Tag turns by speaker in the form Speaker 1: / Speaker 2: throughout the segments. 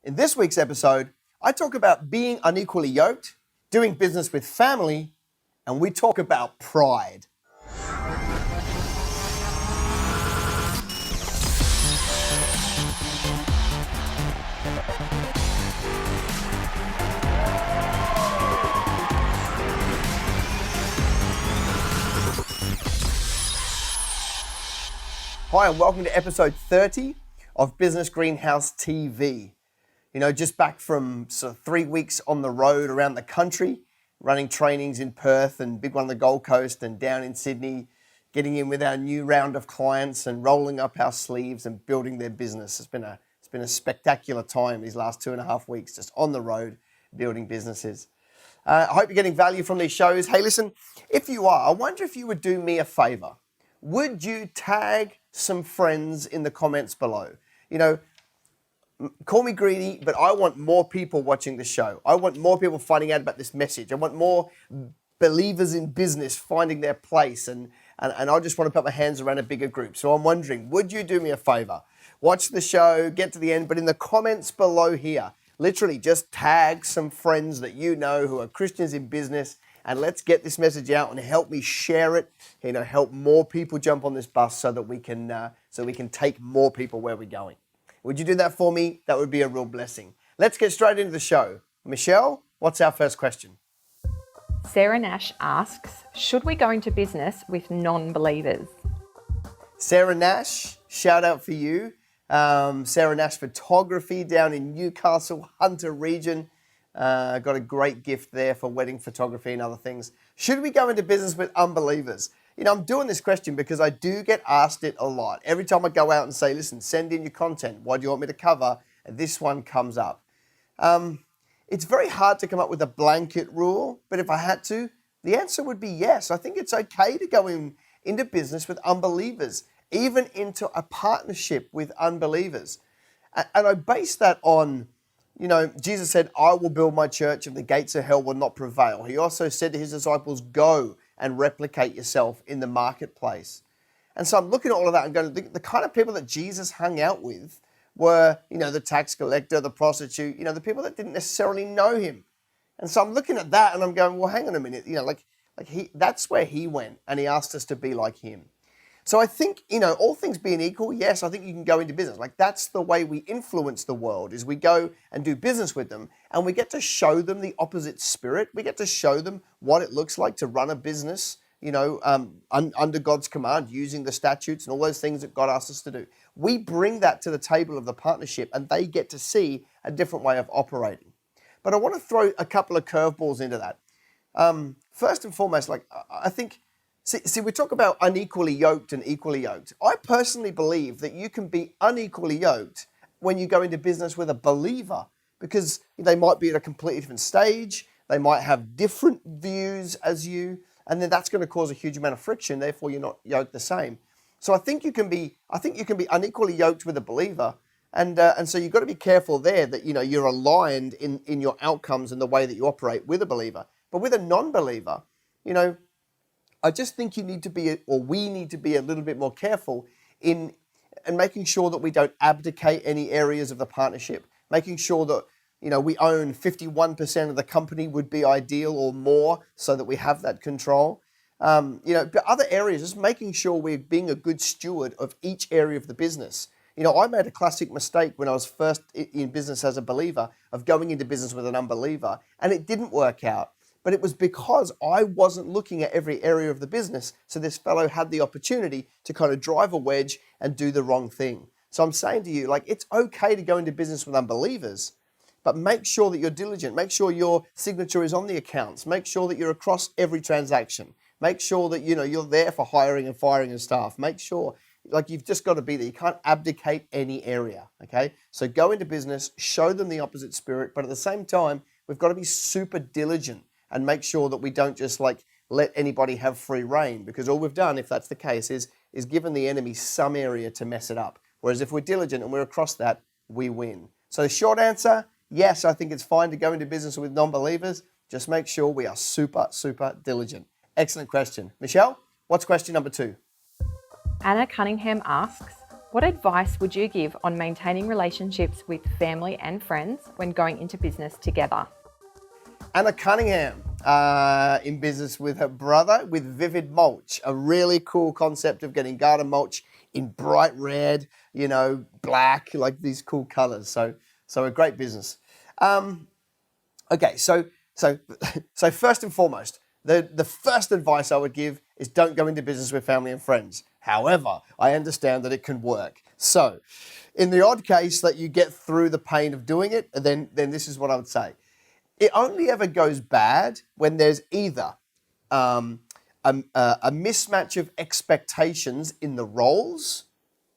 Speaker 1: In this week's episode, I talk about being unequally yoked, doing business with family, and we talk about pride. Hi, and welcome to episode 30 of Business Greenhouse TV. You know, just back from sort of 3 weeks on the road around the country, running trainings in Perth and big one on the Gold Coast and down in Sydney, getting in with our new round of clients and rolling up our sleeves and building their business. It's been a spectacular time these last 2.5 weeks, just on the road, building businesses. I hope you're getting value from these shows. Hey, listen, if you are, I wonder if you would do me a favor. Would you tag some friends in the comments below? You know, call me greedy, but I want more people watching the show. I want more people finding out about this message. I want more believers in business finding their place, and I just want to put my hands around a bigger group. So I'm wondering, would you do me a favor? Watch the show, get to the end, but in the comments below here, literally just tag some friends that you know who are Christians in business, and let's get this message out and help me share it. You know, help more people jump on this bus so that we can take more people where we're going. Would you do that for me? That would be a real blessing. Let's get straight into the show. Michelle, what's our first question?
Speaker 2: Sarah Nash asks, should we go into business with non-believers?
Speaker 1: Sarah Nash, shout out for you. Sarah Nash Photography down in Newcastle, Hunter region. Got a great gift there for wedding photography and other things. Should we go into business with unbelievers? You know, I'm doing this question because I do get asked it a lot. Every time I go out and say, listen, send in your content. What do you want me to cover? And this one comes up. It's very hard to come up with a blanket rule, but if I had to, the answer would be yes. I think it's okay to go into business with unbelievers, even into a partnership with unbelievers. And I base that on, you know, Jesus said, I will build my church and the gates of hell will not prevail. He also said to his disciples, go and replicate yourself in the marketplace. And so I'm looking at all of that and going, the kind of people that Jesus hung out with were, you know, the tax collector, the prostitute, you know, the people that didn't necessarily know him. And so I'm looking at that and I'm going, well, hang on a minute, you know, that's where he went and he asked us to be like him. So I think, you know, all things being equal, yes, I think you can go into business. Like that's the way we influence the world, is we go and do business with them and we get to show them the opposite spirit. We get to show them what it looks like to run a business, you know, under God's command, using the statutes and all those things that God asks us to do. We bring that to the table of the partnership and they get to see a different way of operating. But I want to throw a couple of curveballs into that. First and foremost, like I think, See, we talk about unequally yoked and equally yoked. I personally believe that you can be unequally yoked when you go into business with a believer, because they might be at a completely different stage, they might have different views as you, and then that's going to cause a huge amount of friction, therefore you're not yoked the same. So I think you can be unequally yoked with a believer, and so you've got to be careful there that, you know, you're aligned in your outcomes and the way that you operate with a believer. But with a non-believer, you know, I just think we need to be a little bit more careful in making sure that we don't abdicate any areas of the partnership, making sure that, you know, we own 51% of the company would be ideal or more so that we have that control. You know, but other areas, just making sure we're being a good steward of each area of the business. You know, I made a classic mistake when I was first in business as a believer of going into business with an unbeliever, and it didn't work out. But it was because I wasn't looking at every area of the business. So this fellow had the opportunity to kind of drive a wedge and do the wrong thing. So I'm saying to you, like, it's okay to go into business with unbelievers, but make sure that you're diligent. Make sure your signature is on the accounts. Make sure that you're across every transaction. Make sure that, you know, you're there for hiring and firing of staff. Make sure, like, you've just got to be there. You can't abdicate any area, okay? So go into business, show them the opposite spirit, but at the same time, we've got to be super diligent and make sure that we don't just like let anybody have free reign, because all we've done, if that's the case, is given the enemy some area to mess it up. Whereas if we're diligent and we're across that, we win. So the short answer, yes, I think it's fine to go into business with non-believers. Just make sure we are super, super diligent. Excellent question. Michelle, what's question number 2?
Speaker 2: Anna Cunningham asks, What advice would you give on maintaining relationships with family and friends when going into business together?
Speaker 1: Anna Cunningham in business with her brother with Vivid Mulch, a really cool concept of getting garden mulch in bright red, black, like these cool colors. So a great business. Okay, so first and foremost, the first advice I would give is don't go into business with family and friends. However, I understand that it can work. So, in the odd case that you get through the pain of doing it, then this is what I would say. It only ever goes bad when there's either a mismatch of expectations in the roles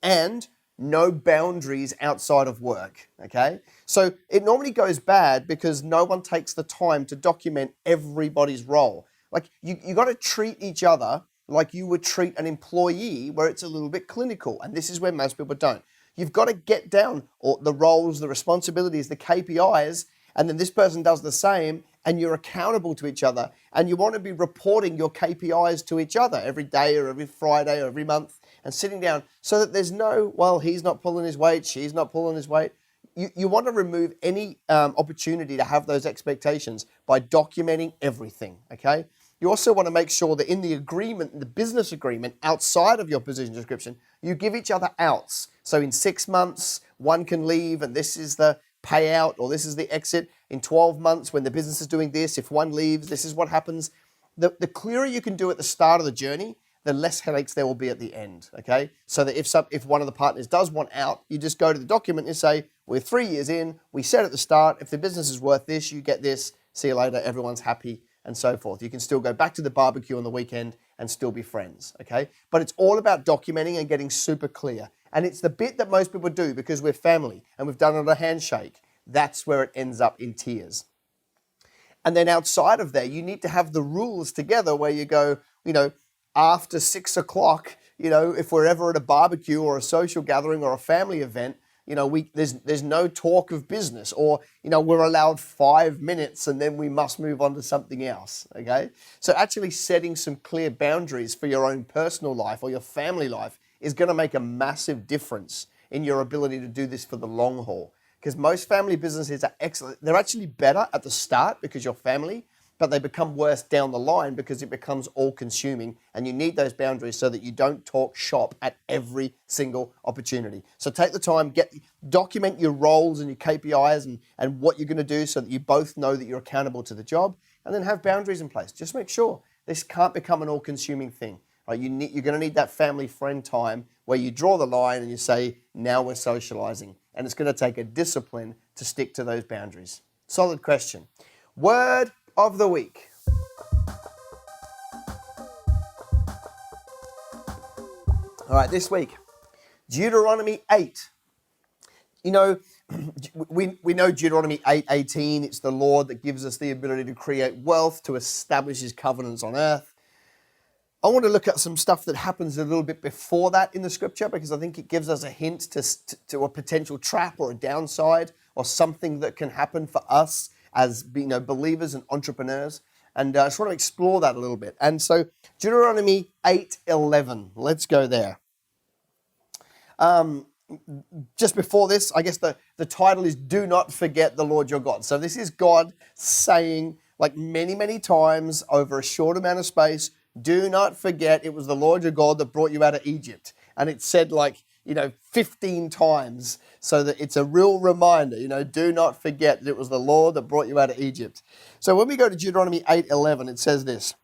Speaker 1: and no boundaries outside of work, okay? So it normally goes bad because no one takes the time to document everybody's role. Like you got to treat each other like you would treat an employee where it's a little bit clinical, and this is where most people don't. You've got to get down the roles, the responsibilities, the KPIs, and then this person does the same, and you're accountable to each other, and you want to be reporting your KPIs to each other every day or every Friday or every month, and sitting down so that there's no, well, he's not pulling his weight, she's not pulling his weight. You want to remove any opportunity to have those expectations by documenting everything, okay? You also want to make sure that in the agreement, the business agreement, outside of your position description, you give each other outs. So in 6 months, one can leave and this is the payout or this is the exit. In 12 months, when the business is doing this, if one leaves, this is what happens. The clearer you can do at the start of the journey, the less headaches there will be at the end, okay? So that if one of the partners does want out, you just go to the document and say, we're 3 years in, we said at the start, if the business is worth this, you get this, see you later, everyone's happy, and so forth. You can still go back to the barbecue on the weekend and still be friends, okay? But it's all about documenting and getting super clear. And it's the bit that most people do because we're family and we've done it on a handshake. That's where it ends up in tears. And then outside of there, you need to have the rules together where you go, after 6 o'clock, if we're ever at a barbecue or a social gathering or a family event, there's no talk of business, or we're allowed 5 minutes and then we must move on to something else. Okay, so actually setting some clear boundaries for your own personal life or your family life is going to make a massive difference in your ability to do this for the long haul. Because most family businesses are excellent. They're actually better at the start because you're family, but they become worse down the line because it becomes all-consuming, and you need those boundaries so that you don't talk shop at every single opportunity. So take the time, document your roles and your KPIs and what you're going to do so that you both know that you're accountable to the job, and then have boundaries in place. Just make sure this can't become an all-consuming thing. Right? You're going to need that family-friend time where you draw the line and you say, now we're socializing, and it's going to take a discipline to stick to those boundaries. Solid question. Word of the week. All right, this week, Deuteronomy 8. We know Deuteronomy 8:18. It's the Lord that gives us the ability to create wealth, to establish his covenants on earth. I want to look at some stuff that happens a little bit before that in the scripture because I think it gives us a hint to a potential trap or a downside or something that can happen for us as believers and entrepreneurs. And I just want to explore that a little bit. And so Deuteronomy 8:11, let's go there. Just before this, I guess the title is Do Not Forget the Lord Your God. So this is God saying, like many, many times over a short amount of space, do not forget it was the Lord your God that brought you out of Egypt. And it's said 15 times so that it's a real reminder, do not forget that it was the Lord that brought you out of Egypt. So when we go to Deuteronomy 8:11, it says this,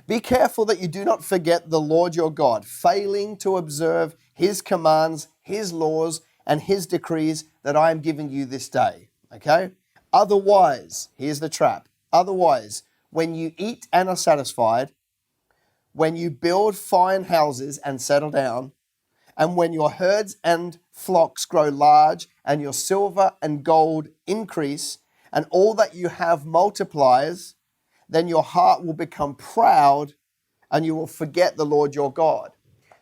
Speaker 1: be careful that you do not forget the Lord your God, failing to observe his commands, his laws, and his decrees that I am giving you this day. Okay? Otherwise, here's the trap. Otherwise, when you eat and are satisfied, when you build fine houses and settle down, and when your herds and flocks grow large, and your silver and gold increase, and all that you have multiplies, then your heart will become proud, and you will forget the Lord your God.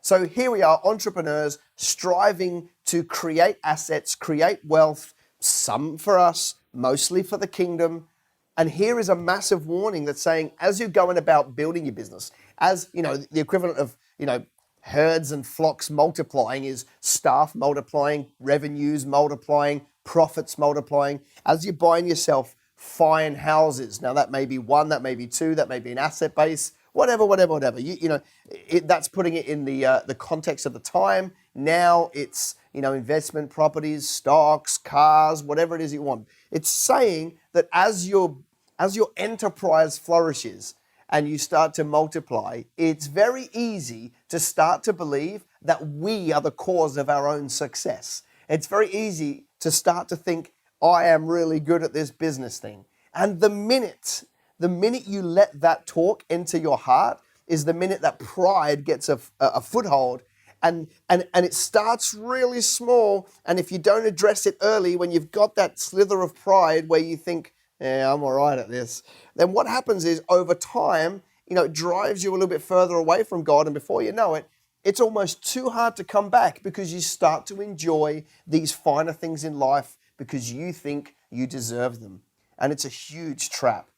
Speaker 1: So here we are, entrepreneurs striving to create assets, create wealth, some for us, mostly for the kingdom. And here is a massive warning that's saying, as you're going about building your business, as the equivalent of herds and flocks multiplying is staff multiplying, revenues multiplying, profits multiplying. As you're buying yourself fine houses, now that may be one, that may be two, that may be an asset base, whatever. That's putting it in the context of the time. Now it's investment properties, stocks, cars, whatever it is you want. It's saying that as your enterprise flourishes and you start to multiply, it's very easy to start to believe that we are the cause of our own success. It's very easy to start to think, I am really good at this business thing. And the minute you let that talk into your heart is the minute that pride gets a foothold, and it starts really small. And if you don't address it early, when you've got that slither of pride where you think, yeah, I'm all right at this, then what happens is over time, it drives you a little bit further away from God. And before you know it, it's almost too hard to come back because you start to enjoy these finer things in life because you think you deserve them. And it's a huge trap.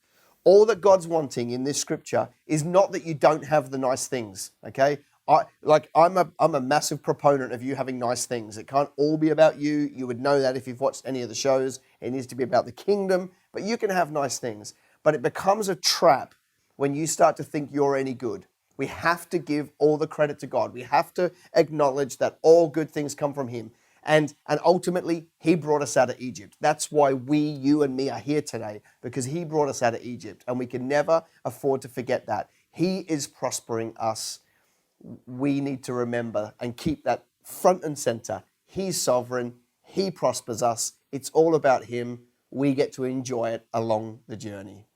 Speaker 1: All that God's wanting in this scripture is not that you don't have the nice things, okay? I'm a massive proponent of you having nice things. It can't all be about you. You would know that if you've watched any of the shows. It needs to be about the kingdom, but you can have nice things. But it becomes a trap when you start to think you're any good. We have to give all the credit to God. We have to acknowledge that all good things come from Him. And ultimately, He brought us out of Egypt. That's why you and me are here today, because He brought us out of Egypt. And we can never afford to forget that. He is prospering us. We need to remember and keep that front and center. He's sovereign. He prospers us. It's all about Him. We get to enjoy it along the journey.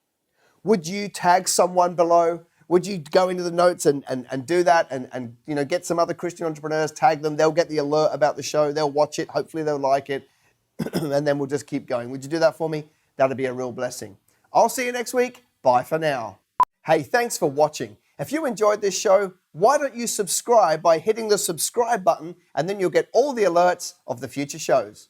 Speaker 1: Would you tag someone below? Would you go into the notes and do that and get some other Christian entrepreneurs, tag them. They'll get the alert about the show. They'll watch it. Hopefully they'll like it. And then we'll just keep going. Would you do that for me? That'd be a real blessing. I'll see you next week. Bye for now. Hey, thanks for watching. If you enjoyed this show, why don't you subscribe by hitting the subscribe button, and then you'll get all the alerts of the future shows.